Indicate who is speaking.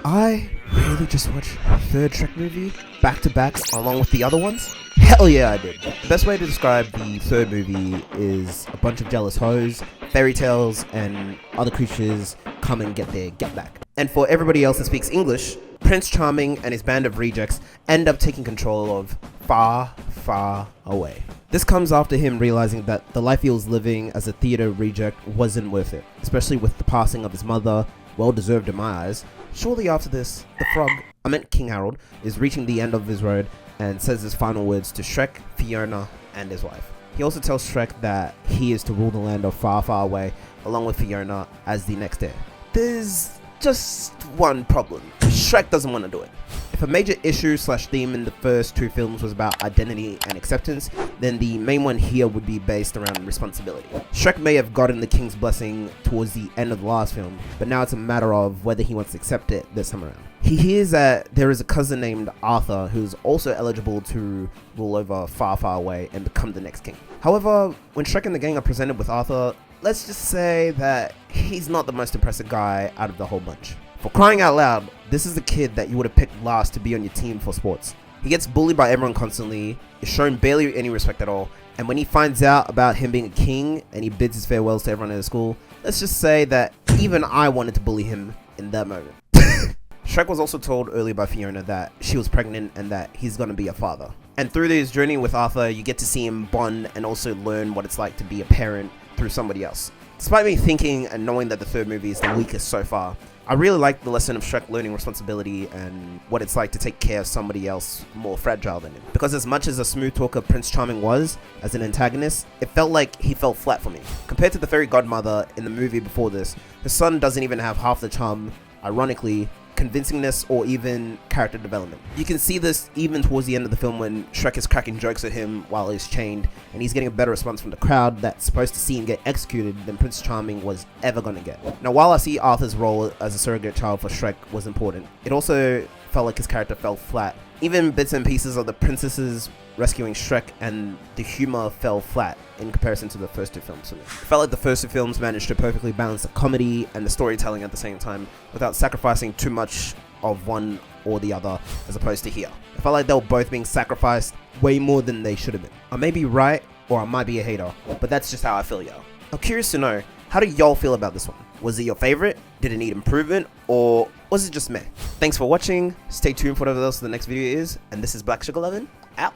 Speaker 1: I really just watched the third Shrek movie back to back along with the other ones? Hell yeah, I did. The best way to describe the third movie is a bunch of jealous hoes, fairy tales, and other creatures come and get their get back. And for everybody else that speaks English, Prince Charming and his band of rejects end up taking control of Far, Far Away. This comes after him realizing that the life he was living as a theater reject wasn't worth it, especially with the passing of his mother, well deserved in my eyes. Shortly after this, the frog, I meant King Harold, is reaching the end of his road and says his final words to Shrek, Fiona, and his wife. He also tells Shrek that he is to rule the land of Far, Far Away, along with Fiona as the next heir. There's just one problem. Shrek doesn't want to do it. If a major issue / theme in the first two films was about identity and acceptance, then the main one here would be based around responsibility. Shrek may have gotten the king's blessing towards the end of the last film, but now it's a matter of whether he wants to accept it this time around. He hears that there is a cousin named Arthur who's also eligible to rule over Far, Far Away and become the next king. However, when Shrek and the gang are presented with Arthur, let's just say that he's not the most impressive guy out of the whole bunch. For crying out loud, this is the kid that you would have picked last to be on your team for sports. He gets bullied by everyone constantly, is shown barely any respect at all, and when he finds out about him being a king and he bids his farewells to everyone in the school, let's just say that even I wanted to bully him in that moment. Shrek was also told earlier by Fiona that she was pregnant and that he's gonna be a father. And through this journey with Arthur, you get to see him bond and also learn what it's like to be a parent through somebody else. Despite me thinking and knowing that the third movie is the weakest so far, I really like the lesson of Shrek learning responsibility and what it's like to take care of somebody else more fragile than him. Because as much as a smooth talker Prince Charming was, as an antagonist, it felt like he fell flat for me. Compared to the fairy godmother in the movie before this, his son doesn't even have half the charm, ironically, convincingness, or even character development. You can see this even towards the end of the film when Shrek is cracking jokes at him while he's chained, and he's getting a better response from the crowd that's supposed to see him get executed than Prince Charming was ever gonna get. Now, while I see Arthur's role as a surrogate child for Shrek was important, it also felt like his character fell flat. Even bits and pieces of the princesses rescuing Shrek and the humor fell flat in comparison to the first two films for me. It felt like the first two films managed to perfectly balance the comedy and the storytelling at the same time without sacrificing too much of one or the other, as opposed to here. I felt like they were both being sacrificed way more than they should have been. I may be right, or I might be a hater, but that's just how I feel, y'all. I'm curious to know, how do y'all feel about this one? Was it your favorite? Did it need improvement? Or was it just meh? Thanks for watching. Stay tuned for whatever else the next video is. And this is Black Sugar Lovin', out.